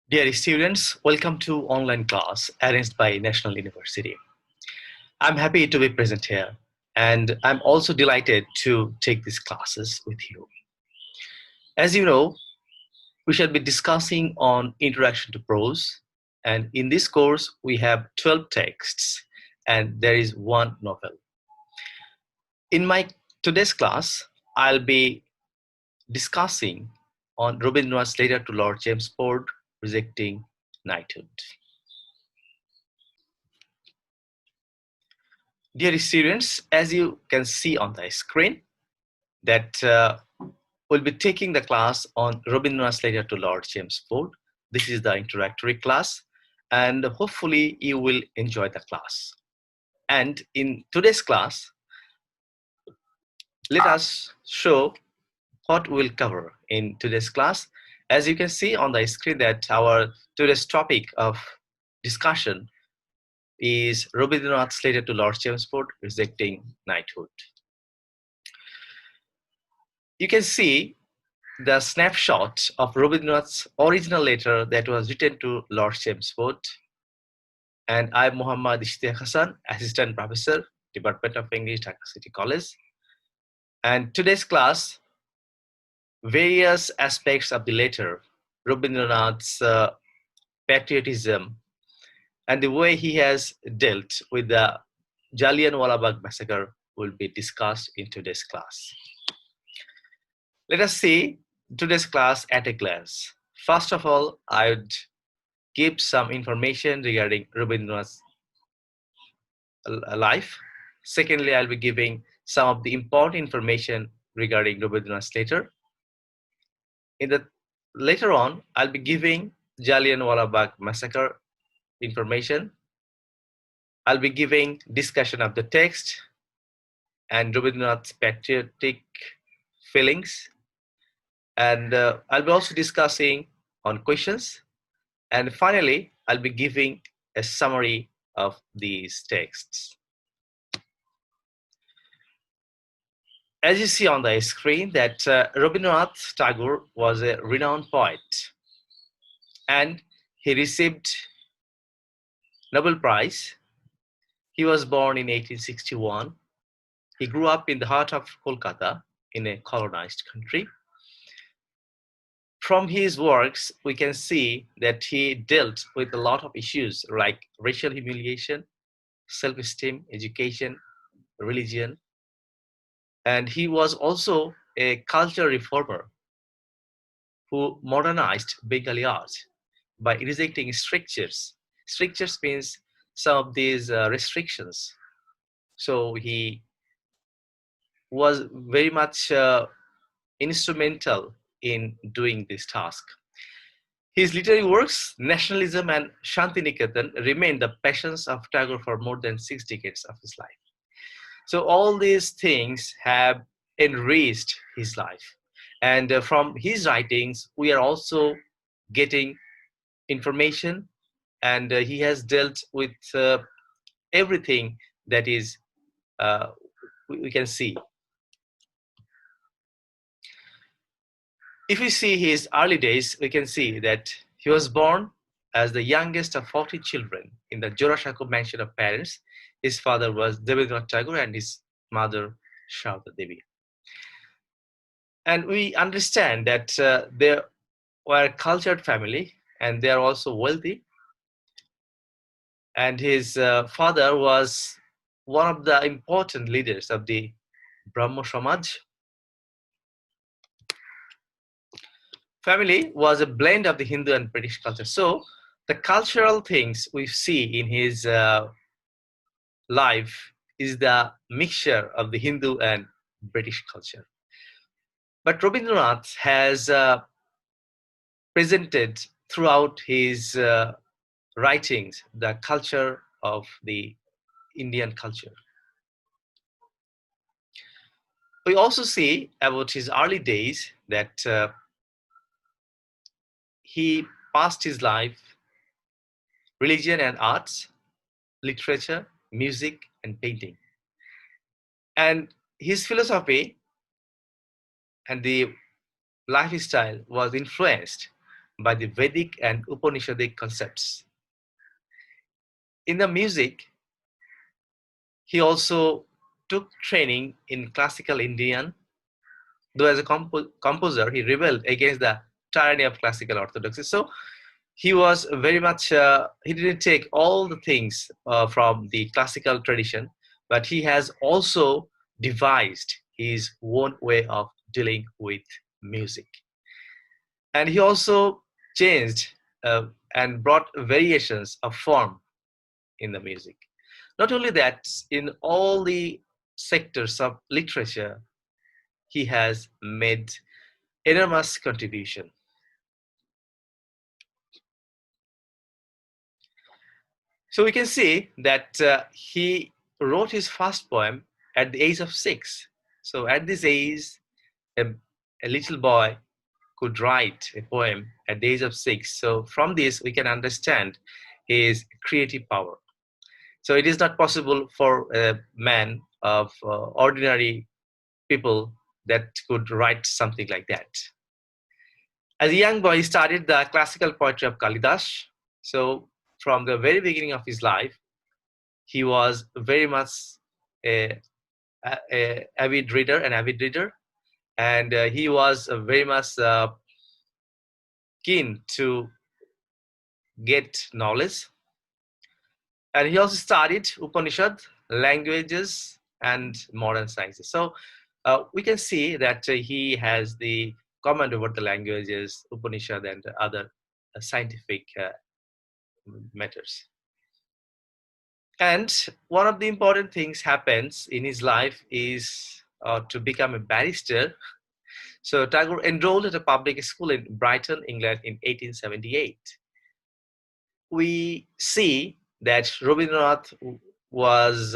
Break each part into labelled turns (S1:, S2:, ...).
S1: Dear students, welcome to online class arranged by National University. I'm happy to be present here and I'm also delighted to take these classes with you. As you know, we shall be discussing on introduction to prose, and in this course we have 12 texts and there is one novel. In my today's class, I'll be discussing on Rabindranath's letter to Lord James Ford rejecting knighthood. Dear students, as you can see on the screen, that we'll be taking the class on Rabindranath's letter to Lord James Ford. This is the introductory class, and hopefully you will enjoy the class. And in today's class, let us show what we'll cover in today's class. As you can see on the screen that our today's topic of discussion is Rabindranath's letter to Lord James Ford rejecting knighthood. You can see the snapshot of Rabindranath's original letter that was written to Lord James Ford. And I'm Muhammad Ishtiaq Hassan, Assistant Professor, Department of English, Dhaka City College. And today's class, various aspects of the letter, Rabindranath's patriotism, and the way he has dealt with the Jallianwala Bagh massacre will be discussed in today's class. Let us see today's class at a glance. First of all, I would give some information regarding Rabindranath's life. Secondly, I'll be giving some of the important information regarding Rabindranath's letter. Later on, I'll be giving Jallianwala Bagh massacre information. I'll be giving discussion of the text and Rabindranath's patriotic feelings. And I'll be also discussing on questions. And finally, I'll be giving a summary of these texts. As you see on the screen that Rabindranath Tagore was a renowned poet and he received Nobel Prize. He was born in 1861. He grew up in the heart of Kolkata in a colonized country. From his works, we can see that he dealt with a lot of issues like racial humiliation, self-esteem, education, religion, and he was also a cultural reformer who modernized Bengali art by rejecting strictures. Strictures means some of these restrictions. So he was very much instrumental in doing this task. His literary works, Nationalism and Shantiniketan, remained the passions of Tagore for more than 6 decades of his life. So all these things have enriched his life. And from his writings, we are also getting information, and he has dealt with everything that is we can see. If we see his early days, we can see that he was born as the youngest of 40 children in the Jorashako mansion of parents. His father was Debendranath Tagore and his mother Sharda Devi. And we understand that they were a cultured family and they are also wealthy. And his father was one of the important leaders of the Brahmo Samaj. Family was a blend of the Hindu and British culture. So the cultural things we see in his life is the mixture of the Hindu and British culture. But Rabindranath has presented throughout his writings the culture of the Indian culture. We also see about his early days that he passed his life religion and arts, literature, music, and painting. And his philosophy and the lifestyle was influenced by the Vedic and Upanishadic concepts. In the music, he also took training in classical Indian. Though as a composer, he rebelled against the tyranny of classical orthodoxy. So he was very much, he didn't take all the things from the classical tradition, but he has also devised his own way of dealing with music. And he also changed and brought variations of form in the music. Not only that, in all the sectors of literature, he has made enormous contribution. So we can see that he wrote his first poem at the age of 6. So at this age, a, a little boy could write a poem at the age of 6. So from this, we can understand his creative power. So it is not possible for a man of ordinary people that could write something like that. As a young boy, he studied the classical poetry of Kalidas. So from the very beginning of his life, he was very much a, avid reader, and he was very much keen to get knowledge. And he also studied Upanishad, languages, and modern sciences. So we can see that he has the command over the languages, Upanishad, and other scientific matters. And one of the important things happens in his life is to become a barrister. So Tagore enrolled at a public school in Brighton, England in 1878. We see that Rabindranath was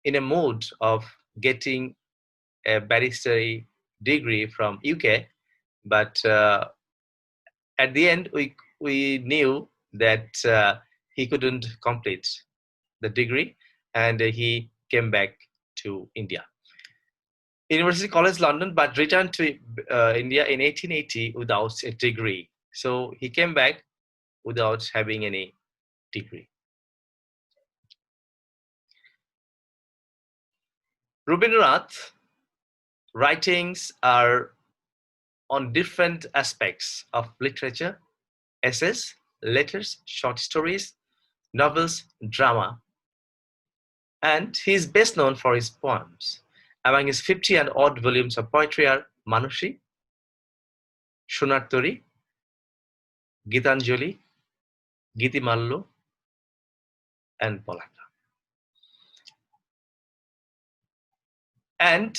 S1: in a mood of getting a barrister degree from UK, but at the end we knew that he couldn't complete the degree, and he came back to India. University College London, but returned to India in 1880 without a degree. So he came back without having any degree. Rabindranath writings are on different aspects of literature: essays, letters, short stories, novels, drama, and he is best known for his poems. Among his 50 and odd volumes of poetry are Manushi, Sonar Tori, Gitanjali, Gitimallo, and Polaka. And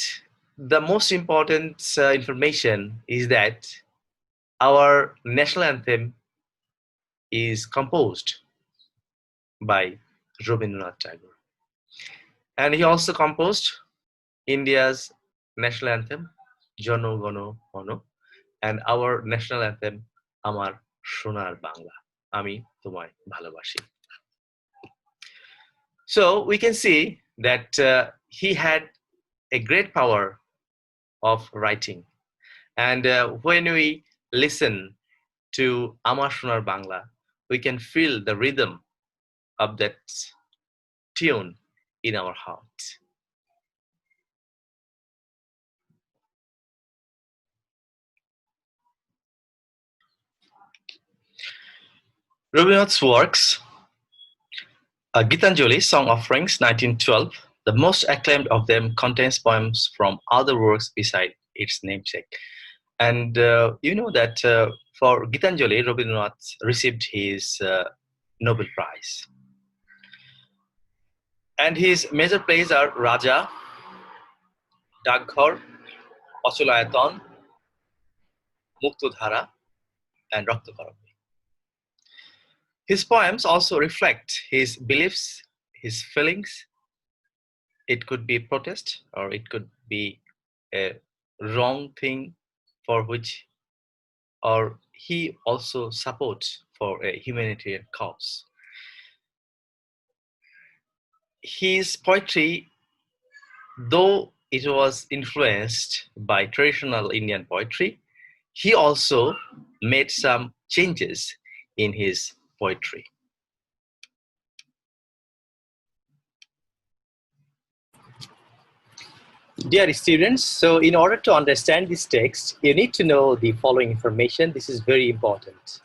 S1: the most important information is that our national anthem is composed by Rabindranath Tagore. And he also composed India's national anthem, Jano Gono Mono, and our national anthem, Amar Sonar Bangla, Ami Tomai Bhalobashi. So we can see that he had a great power of writing. And when we listen to Amar Sonar Bangla, we can feel the rhythm of that tune in our heart. Rabindranath's works, Gitanjali, Song Offerings, 1912, the most acclaimed of them, contains poems from other works beside its namesake. And you know that for Gitanjali, Rabindranath received his Nobel Prize. And his major plays are Raja, Daghar, Achulayatan, Muktodhara, and Raktakarami. His poems also reflect his beliefs, his feelings. It could be protest, or it could be a wrong thing for which, or he also supports for a humanitarian cause. His poetry, though it was influenced by traditional Indian poetry, he also made some changes in his poetry. Dear students, so in order to understand this text, you need to know the following information. This is very important.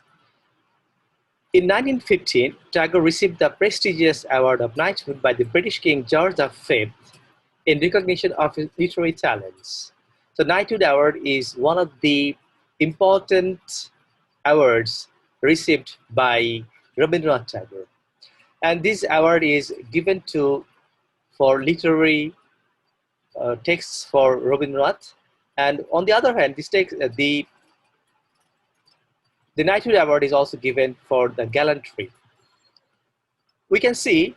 S1: In 1915, Tagore received the prestigious award of knighthood by the British King George V in recognition of his literary talents. So knighthood award is one of the important awards received by Rabindranath Tagore. And this award is given to for literary texts for Rabindranath. And on the other hand, this text, the knighthood award is also given for the gallantry. We can see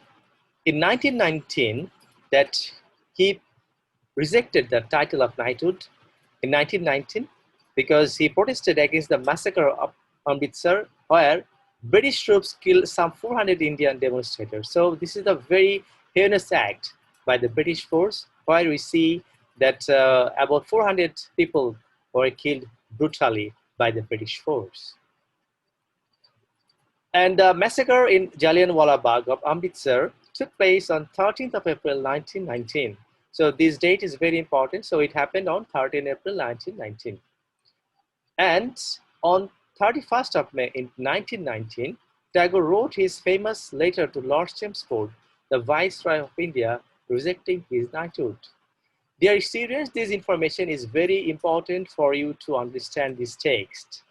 S1: in 1919 that he rejected the title of knighthood in 1919 because he protested against the massacre of Amritsar, where British troops killed some 400 Indian demonstrators. So this is a very heinous act by the British force, where we see that about 400 people were killed brutally by the British force. And the massacre in Jallianwala Bagh of Amritsar took place on 13th of April 1919. So this date is very important. So it happened on 13 April 1919. And on 31st of May in 1919, Tagore wrote his famous letter to Lord Chelmsford, the Viceroy of India, rejecting his knighthood. Dear students, this information is very important for you to understand this text.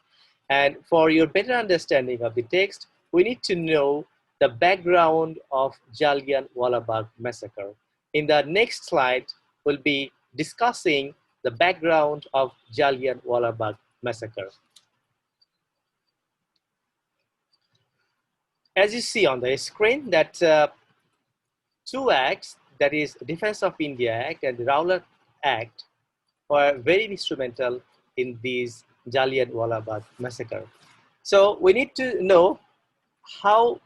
S1: And for your better understanding of the text, we need to know the background of Jallianwala Bagh massacre. In the next slide, we'll be discussing the background of Jallianwala Bagh massacre. As you see on the screen, that two acts, that is Defense of India Act and the Rowlatt Act, were very instrumental in this Jallianwala Bagh massacre. So we need to know how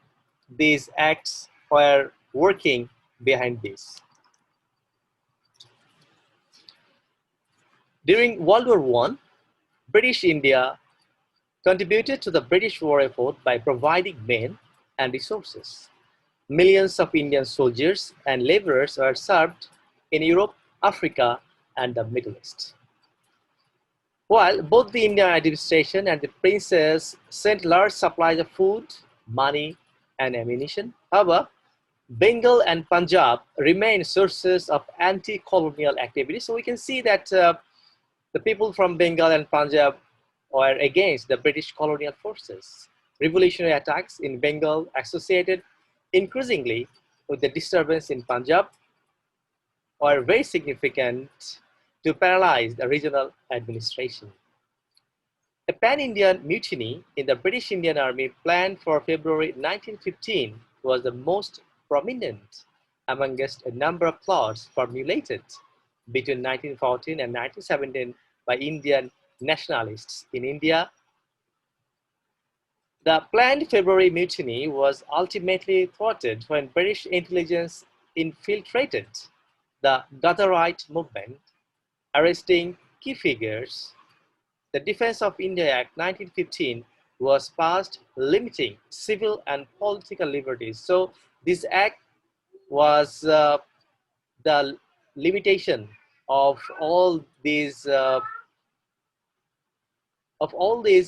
S1: these acts were working behind this. During World War I, British India contributed to the British war effort by providing men and resources. Millions of Indian soldiers and laborers were served in Europe, Africa, and the Middle East. While both the Indian administration and the princes sent large supplies of food, money, and ammunition, however, Bengal and Punjab remain sources of anti-colonial activity. So we can see that the people from Bengal and Punjab were against the British colonial forces. Revolutionary attacks in Bengal associated increasingly with the disturbance in Punjab were very significant to paralyze the regional administration. A pan-Indian mutiny in the British Indian Army planned for February 1915 was the most prominent amongst a number of plots formulated between 1914 and 1917 by Indian nationalists in India. The planned February mutiny was ultimately thwarted when British intelligence infiltrated the Gatherite movement, arresting key figures. The Defense of India Act 1915 was passed limiting civil and political liberties. So this act was the limitation of all these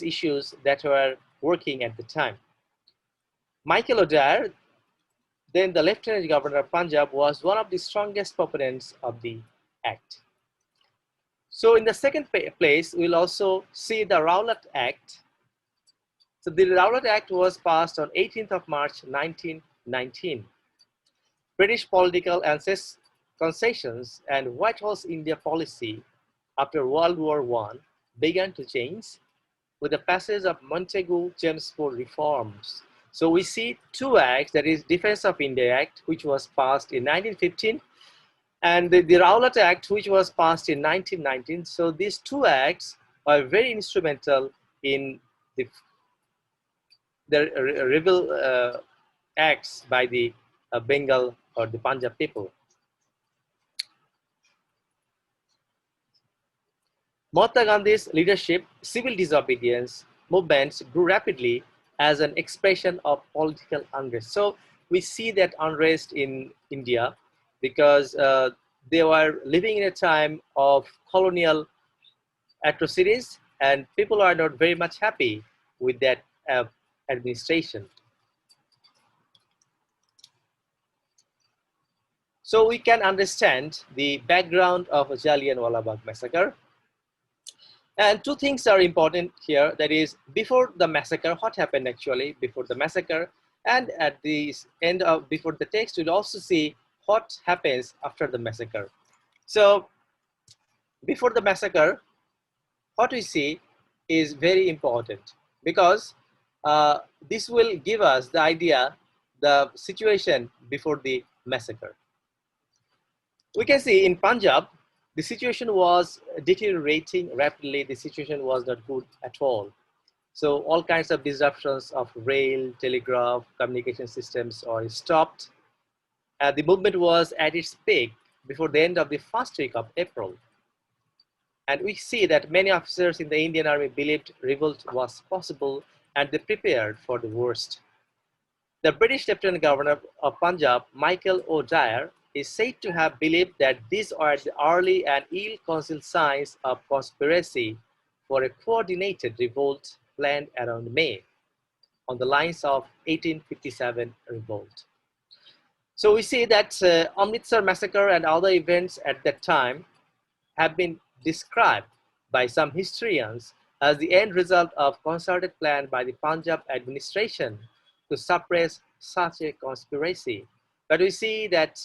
S1: issues that were working at the time. Michael O'Dwyer, then the Lieutenant Governor of Punjab, was one of the strongest proponents of the act. So in the second place, we'll also see the Rowlatt Act. So the Rowlatt Act was passed on 18th of March 1919. British political concessions and Whitehall's India policy after World War I began to change with the passage of Montagu-Chelmsford reforms. So we see two acts, that is Defense of India Act, which was passed in 1915, and the Rowlatt Act, which was passed in 1919. So these two acts are very instrumental in the rebel acts by the Bengal or the Punjab people. Mahatma Gandhi's leadership, civil disobedience, movements grew rapidly as an expression of political unrest. So we see that unrest in India because they were living in a time of colonial atrocities, and people are not very much happy with that administration. So we can understand the background of Jallianwala Bagh massacre. And two things are important here. That is, before the massacre, what happened actually before the massacre, and at the end of before the text, we'll also see what happens after the massacre. So before the massacre, what we see is very important because this will give us the idea, the situation before the massacre. We can see in Punjab, the situation was deteriorating rapidly. The situation was not good at all. So all kinds of disruptions of rail, telegraph, communication systems are stopped. The movement was at its peak before the end of the first week of April. And we see that many officers in the Indian Army believed revolt was possible and they prepared for the worst. The British Lieutenant Governor of Punjab, Michael O'Dwyer, is said to have believed that these are the early and ill-concealed signs of conspiracy for a coordinated revolt planned around May, on the lines of 1857 revolt. So we see that Amritsar massacre and other events at that time have been described by some historians as the end result of concerted plan by the Punjab administration to suppress such a conspiracy. But we see that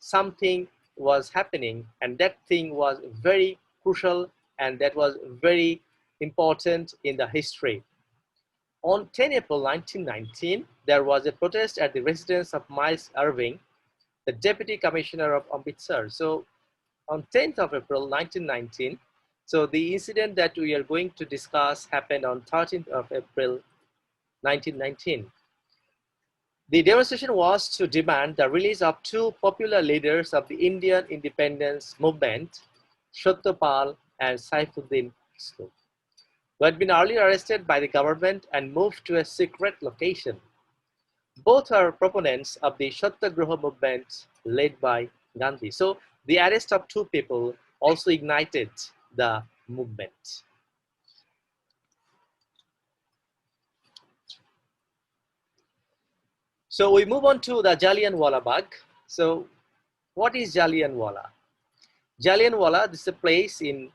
S1: something was happening, and that thing was very crucial and that was very important in the history. On 10 April 1919, there was a protest at the residence of Miles Irving, the Deputy Commissioner of Amritsar. So on 10th of April 1919, so the incident that we are going to discuss happened on 13th of April 1919. The demonstration was to demand the release of two popular leaders of the Indian independence movement, Satyapal and Saifuddin Kisku, who had been earlier arrested by the government and moved to a secret location. Both are proponents of the Satyagraha movement led by Gandhi. So the arrest of two people also ignited the movement. So we move on to the Jallianwala Bagh. So what is Jallianwala? Jallianwala, this is a place in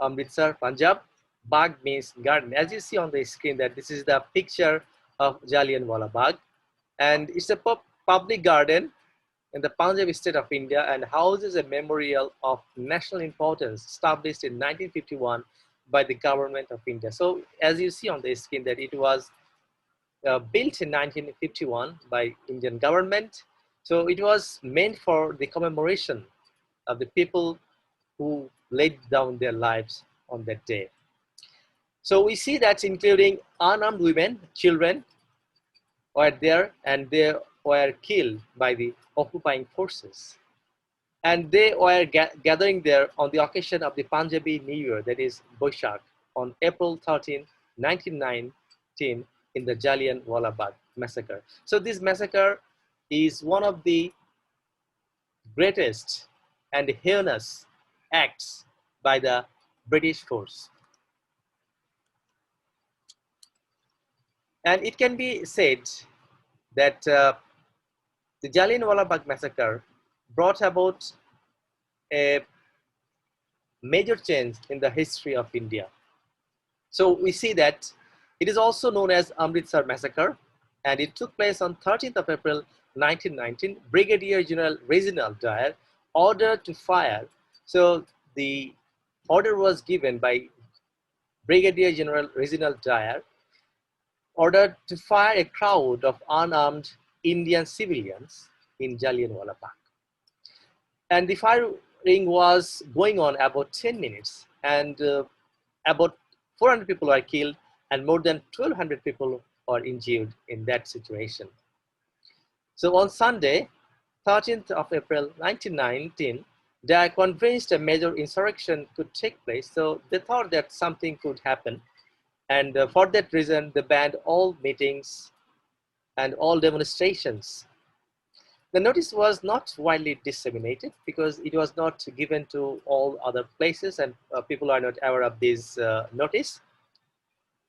S1: Amritsar, Punjab. Bagh means garden. As you see on the screen, that this is the picture of Jallianwala Bagh, and it's a public garden in the Punjab state of India and houses a memorial of national importance established in 1951 by the government of India. So as you see on the screen, that it was built in 1951 by Indian government. So it was meant for the commemoration of the people who laid down their lives on that day. So we see that including unarmed women, children were there, and they were killed by the occupying forces. And they were gathering there on the occasion of the Punjabi New Year, that is Boishak, on April 13, 1919, in the Jallianwala Bagh massacre. So this massacre is one of the greatest and heinous acts by the British force. And it can be said that the Jallianwala Bagh massacre brought about a major change in the history of India. So we see that it is also known as Amritsar massacre, and it took place on 13th of April 1919. Brigadier General Reginald Dyer ordered to fire. So the order was given by Brigadier General Reginald Dyer, ordered to fire a crowd of unarmed Indian civilians in Jallianwala Bagh. And the firing was going on about 10 minutes, and about 400 people were killed and more than 1,200 people were injured in that situation. So on Sunday, 13th of April 1919, they are convinced a major insurrection could take place. So they thought that something could happen. And for that reason, they banned all meetings and all demonstrations. The notice was not widely disseminated because it was not given to all other places, and people are not aware of this notice.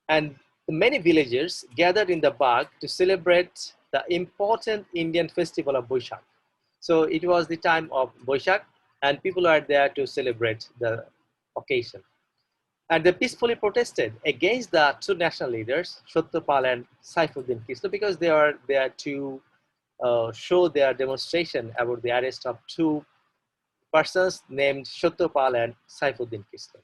S1: And many villagers gathered in the Bagh to celebrate the important Indian festival of Boishak. So it was the time of Boishak, and people are there to celebrate the occasion. And they peacefully protested against the two national leaders, Satyapal and Saifuddin Kislo, because they are there to show their demonstration about the arrest of two persons named Satyapal and Saifuddin Kislo.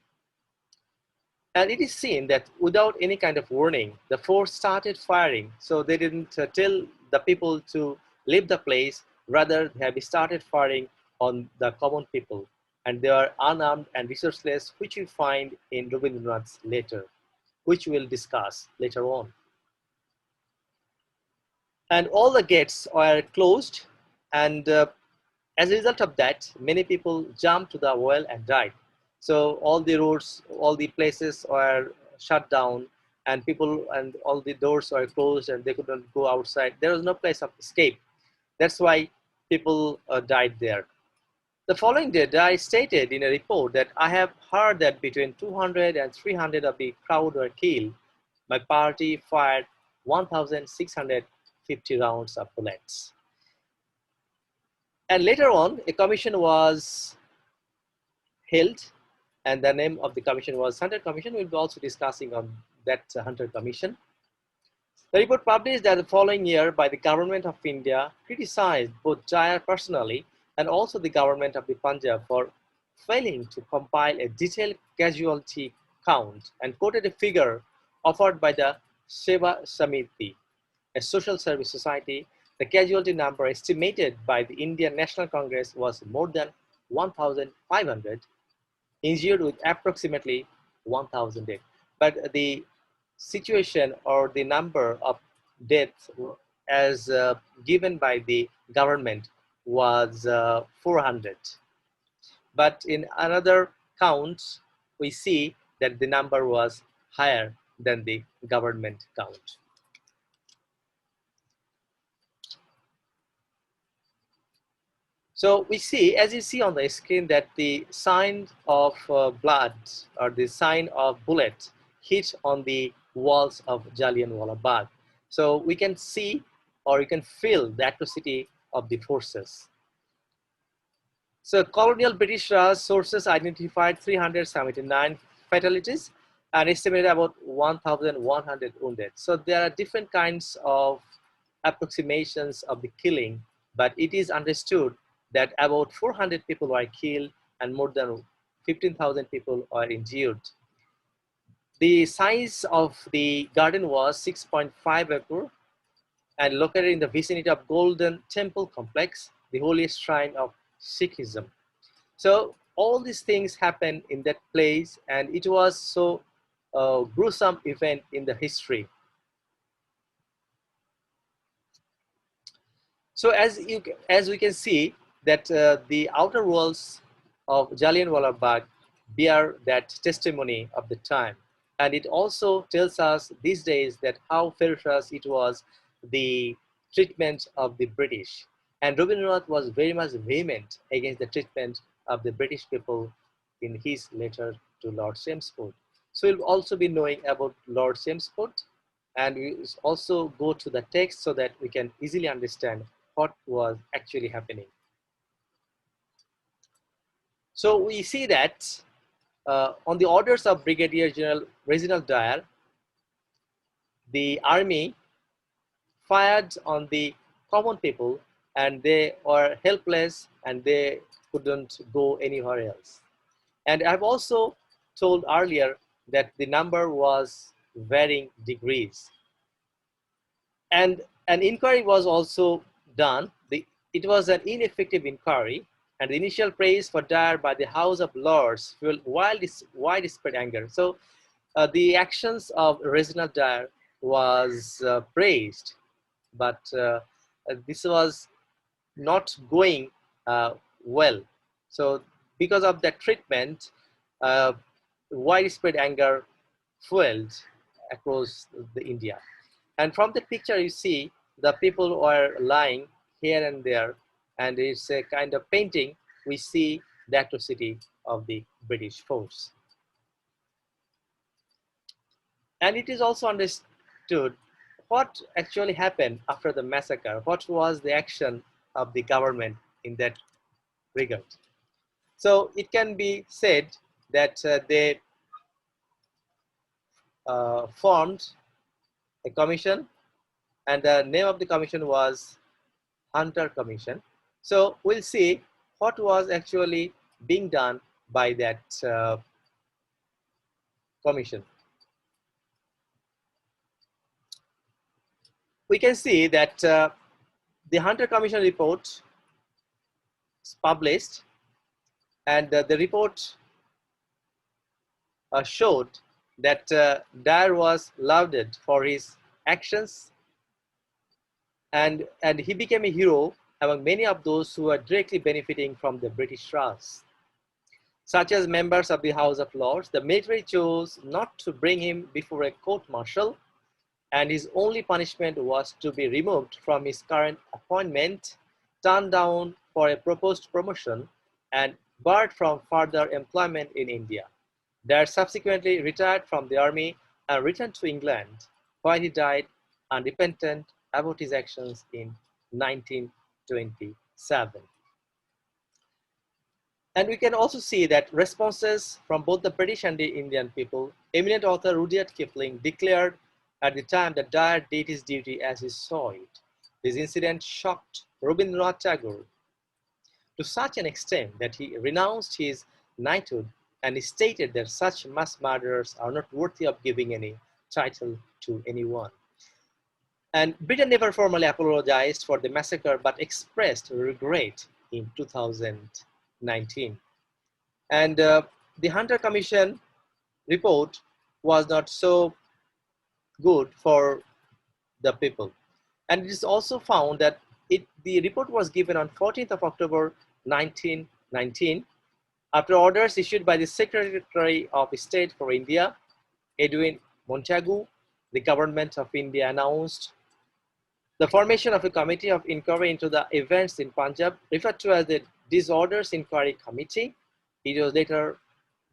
S1: And it is seen that without any kind of warning, the force started firing. So they didn't tell the people to leave the place. Rather, they have started firing on the common people. And they are unarmed and resourceless, which we find in Rabindranath's letter, which we'll discuss later on. And all the gates were closed. And as a result of that, many people jumped to the well and died. So all the roads, all the places were shut down, and people and all the doors were closed, and they couldn't go outside. There was no place of escape. That's why people died there. The following day, I stated in a report that I have heard that between 200 and 300 of the crowd were killed. My party fired 1,650 rounds of bullets. And later on, a commission was held, and the name of the commission was Hunter Commission. We'll be also discussing on that Hunter Commission. The report published that the following year by the government of India criticized both Jaya personally and also the government of the Punjab for failing to compile a detailed casualty count, and quoted a figure offered by the Seva Samiti, a social service society. The casualty number estimated by the Indian National Congress was more than 1,500, injured with approximately 1,000 dead. But the situation or the number of deaths as given by the government was 400. But in another count, we see that the number was higher than the government count. So we see, as you see on the screen, that the sign of blood or the sign of bullet hit on the walls of Jallianwala Bagh. So we can see or you can feel the atrocity of the forces. So colonial British Raj sources identified 379 fatalities and estimated about 1,100 wounded. So there are different kinds of approximations of the killing, but it is understood that about 400 people were killed and more than 15,000 people were injured. The size of the garden was 6.5 acre and located in the vicinity of Golden Temple Complex, the holiest shrine of Sikhism. So all these things happened in that place, and it was so gruesome event in the history. So as we can see that the outer walls of Jallianwala Bagh bear that testimony of the time, and it also tells us these days that how ferocious it was, the treatment of the British. And Rabindranath was very much vehement against the treatment of the British people in his letter to Lord Chelmsford. So we'll also be knowing about Lord Chelmsford, and we also go to the text so that we can easily understand what was actually happening. So we see that on the orders of Brigadier General Reginald Dyer, the army fired on the common people, and they were helpless and they couldn't go anywhere else. And I've also told earlier that the number was varying degrees. And an inquiry was also done. It was an ineffective inquiry, and the initial praise for Dyer by the House of Lords fueled widespread anger. So the actions of Reginald Dyer was praised, but this was not going well. So because of that treatment, uh, widespread anger fueled, across the India. And from the picture you see the people are lying here and there, and it's a kind of painting. We see the atrocity of the British force. And it is also understood what actually happened after the massacre, what was the action of the government in that regard. So it can be said that they formed a commission, and the name of the commission was Hunter Commission. So we'll see what was actually being done by that commission. We can see that the Hunter Commission report is published, and the report showed that Dyer was lauded for his actions, and he became a hero among many of those who were directly benefiting from the British Raj. Such as members of the House of Lords, the military chose not to bring him before a court-martial, and his only punishment was to be removed from his current appointment, turned down for a proposed promotion, and barred from further employment in India. Dyer subsequently retired from the army and returned to England, where he died unrepentant about his actions in 1927. And we can also see that responses from both the British and the Indian people. Eminent author Rudyard Kipling declared at the time that Dyer did his duty as he saw it. This incident shocked Rabindranath Tagore to such an extent that he renounced his knighthood, and he stated that such mass murderers are not worthy of giving any title to anyone. And Britain never formally apologized for the massacre but expressed regret in 2019. And the Hunter Commission report was not so good for the people. And it is also found that the report was given on 14th of October 1919 after orders issued by the Secretary of State for India, Edwin Montagu. The government of India announced the formation of a committee of inquiry into the events in Punjab, referred to as the Disorders Inquiry Committee. It was later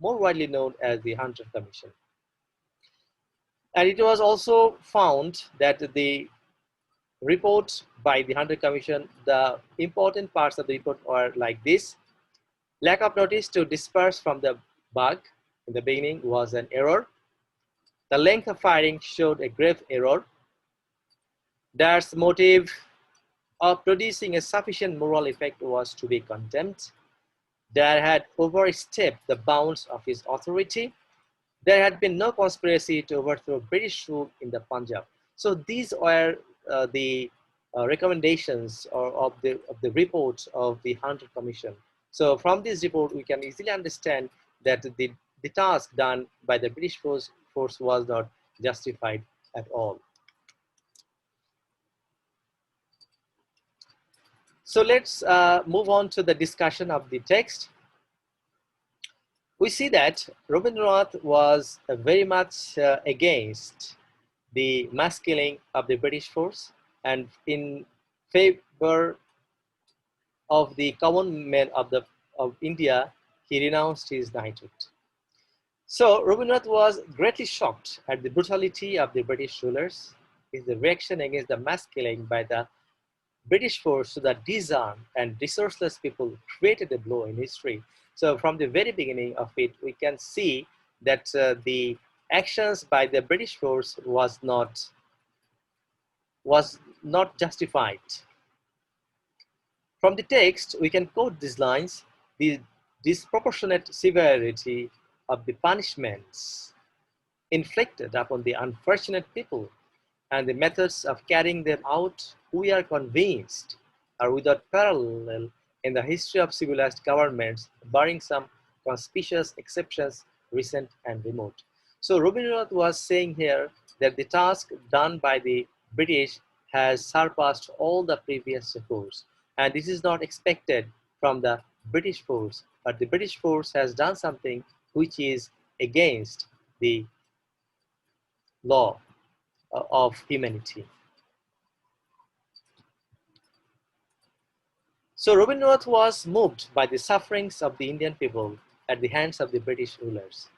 S1: more widely known as the Hunter Commission. And it was also found that the report by the Hunter Commission, the important parts of the report are like this. Lack of notice to disperse from the bug in the beginning was an error. The length of firing showed a grave error. Dyer's motive of producing a sufficient moral effect was to be condemned. Dyer had overstepped the bounds of his authority. There had been no conspiracy to overthrow British rule in the Punjab. So these are the recommendations of the report of the Hunter Commission. So from this report, we can easily understand that the task done by the British force was not justified at all. So let's move on to the discussion of the text. We see that Rabindranath was very much against the mass killing of the British force and in favor of the common men of India. He renounced his knighthood. So Rabindranath was greatly shocked at the brutality of the British rulers. His reaction against the mass killing by the British force to the disarmed and resourceless people created a blow in history. So from the very beginning of it, we can see that the actions by the British force was not justified. From the text, we can quote these lines: the disproportionate severity of the punishments inflicted upon the unfortunate people and the methods of carrying them out, we are convinced, are without parallel in the history of civilized governments, barring some conspicuous exceptions, recent and remote. So Rabindranath was saying here that the task done by the British has surpassed all the previous efforts, and this is not expected from the British force, but the British force has done something which is against the law of humanity. So Rabindranath was moved by the sufferings of the Indian people at the hands of the British rulers.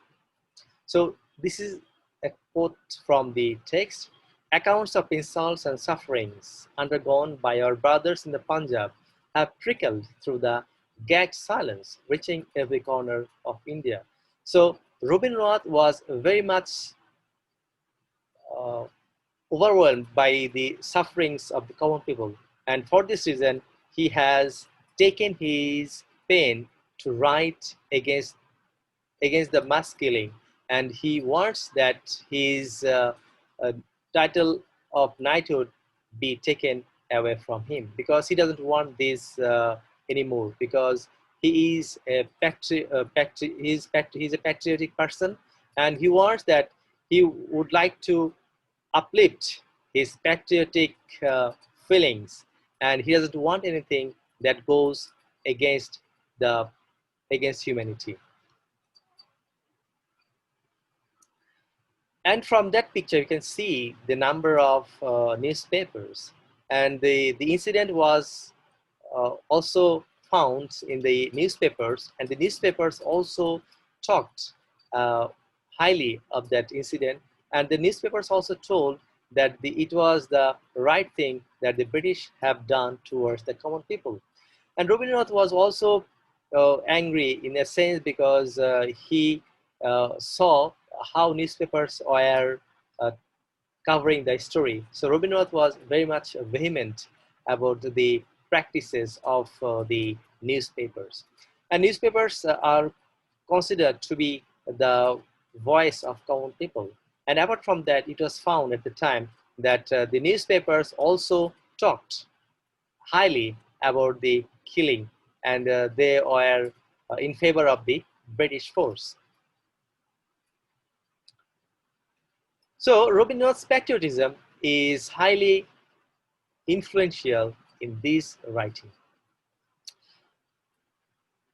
S1: So this is a quote from the text. Accounts of insults and sufferings undergone by our brothers in the Punjab have trickled through the gagged silence, reaching every corner of India. So Rabindranath was very much uh, overwhelmed by the sufferings of the common people. And for this reason, he has taken his pen to write against the mass killing, and he wants that his uh, title of knighthood be taken away from him, because he doesn't want this anymore, because he is he's a patriotic person, and he wants that he would like to uplift his patriotic feelings, and he doesn't want anything that goes against the against humanity. And from that picture, you can see the number of newspapers. And the incident was also found in the newspapers, and the newspapers also talked uh, highly of that incident. And the newspapers also told that it was the right thing that the British have done towards the common people. And Rabindranath was also angry in a sense, because he saw how newspapers were uh, covering the story. So Rabindranath was very much vehement about the practices of the newspapers. And newspapers are considered to be the voice of common people. And apart from that, it was found at the time that the newspapers also talked highly about the killing, and they were in favor of the British force. So Rabindranath's patriotism is highly influential in this writing.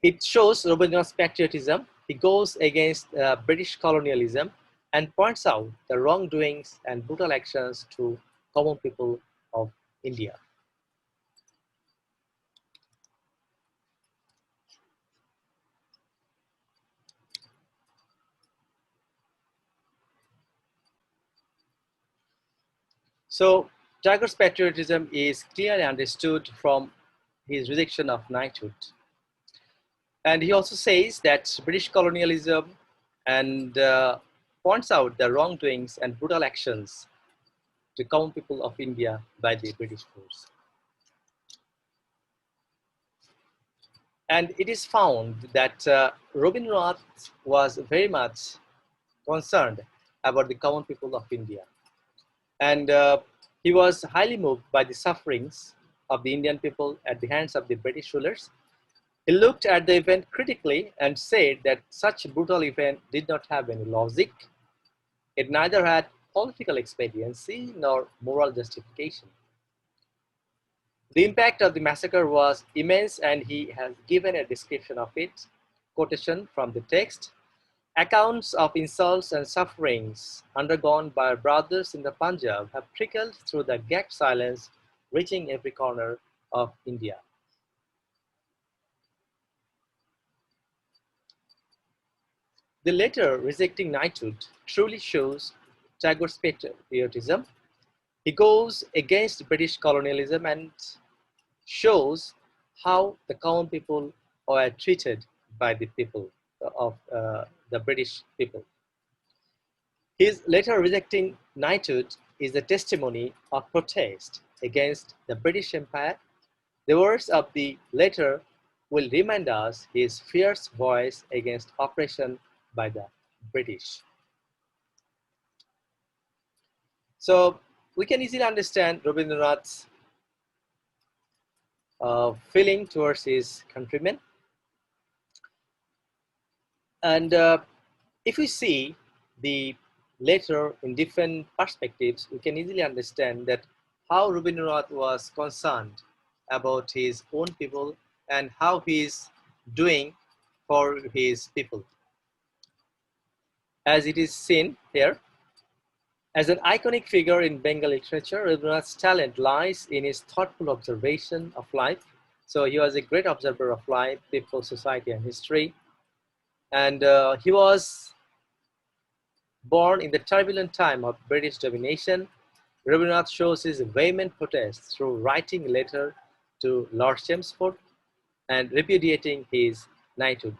S1: It shows Rabindranath's patriotism. He goes against British colonialism and points out the wrongdoings and brutal actions to common people of India. So Tagore's patriotism is clearly understood from his rejection of knighthood. And he also says that British colonialism and points out the wrongdoings and brutal actions to common people of India by the British force. And it is found that Rabindranath was very much concerned about the common people of India. And he was highly moved by the sufferings of the Indian people at the hands of the British rulers. He looked at the event critically and said that such a brutal event did not have any logic. It neither had political expediency nor moral justification. The impact of the massacre was immense, and he has given a description of it. Quotation from the text. Accounts of insults and sufferings undergone by our brothers in the Punjab have trickled through the gagged silence, reaching every corner of India. The letter rejecting knighthood truly shows Tagore's patriotism. He goes against British colonialism and shows how the common people were treated by the people of the British people. His letter rejecting knighthood is a testimony of protest against the British Empire. The words of the letter will remind us his fierce voice against oppression by the British. So we can easily understand Rabindranath's feeling towards his countrymen. And if we see the letter in different perspectives, we can easily understand that how Rabindranath was concerned about his own people and how he is doing for his people. As it is seen here,
S2: As an iconic figure in Bengal literature, Rabindranath's talent lies in his thoughtful observation of life. So he was a great observer of life, people, society, and history. And he was born in the turbulent time of British domination. Rabindranath shows his vehement protest through writing a letter to Lord Chelmsford and repudiating his knighthood.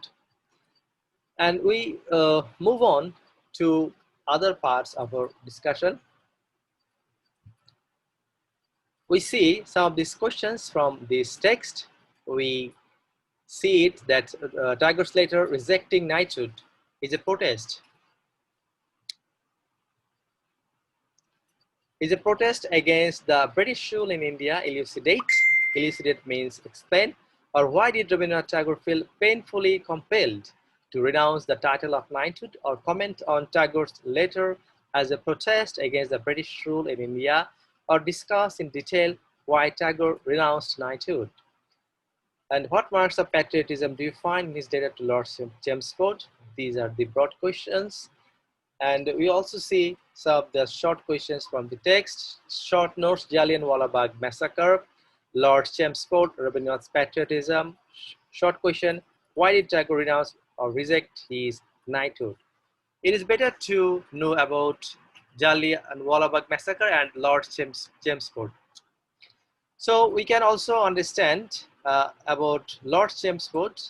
S2: And we move on to other parts of our discussion. We see some of these questions from this text. We see it that Tagore's letter rejecting knighthood is a protest. Is a protest against the British rule in India. Elucidate. Elucidate means explain. Or why did Rabindranath Tagore feel painfully compelled to renounce the title of knighthood, or comment on Tagore's letter as a protest against the British rule in India, or discuss in detail why Tagore renounced knighthood. And what marks of patriotism do you find in his letter to Lord Chelmsford? These are the broad questions. And we also see some of the short questions from the text. Short notes: Jallianwala Bagh massacre, Lord Chelmsford, Rabindranath's patriotism. Short question: why did Tagore renounce or reject his knighthood? It is better to know about Jallianwala Bagh massacre and Lord Chelmsford. So we can also understand about Lord Chelmsford.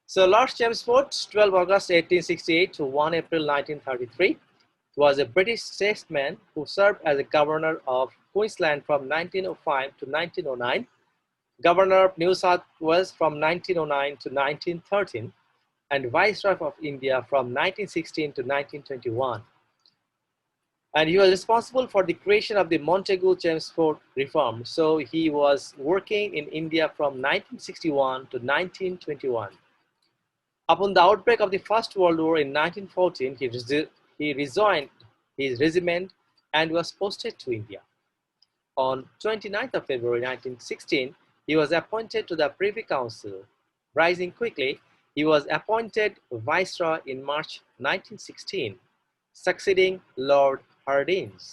S2: So Lord Chelmsford, 12 August 1868 to 1 April 1933, was a British statesman who served as a governor of Queensland from 1905 to 1909, governor of New South Wales from 1909 to 1913, and viceroy of India from 1916 to 1921. And he was responsible for the creation of the Montagu-Chelmsford reform. So he was working in India from 1961 to 1921. Upon the outbreak of the First World War in 1914, he resigned his regiment and was posted to India. On 29th of February 1916, he was appointed to the Privy Council. Rising quickly, he was appointed Viceroy in March 1916, succeeding Lord Hardinge.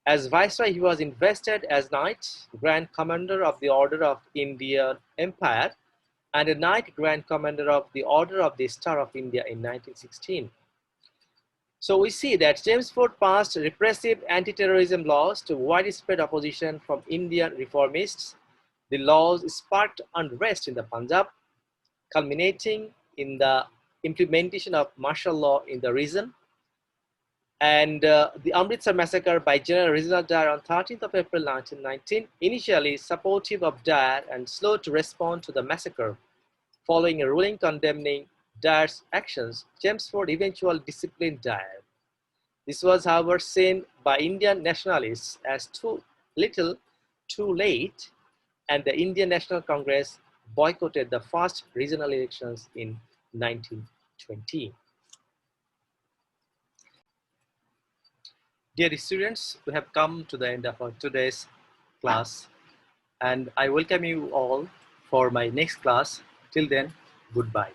S2: As Viceroy, he was invested as Knight Grand Commander of the Order of Indian Empire and a Knight Grand Commander of the Order of the Star of India in 1916. So we see that Chelmsford passed repressive anti-terrorism laws to widespread opposition from Indian reformists. The laws sparked unrest in the Punjab, culminating in the implementation of martial law in the region. And the Amritsar massacre by General Reginald Dyer on 13th of April 1919, initially supportive of Dyer and slow to respond to the massacre. Following a ruling condemning Dyer's actions, Chelmsford eventually disciplined Dyer. This was, however, seen by Indian nationalists as too little, too late, and the Indian National Congress boycotted the first regional elections in 1920. Dear students, we have come to the end of our today's class, and I welcome you all for my next class. Till then, goodbye.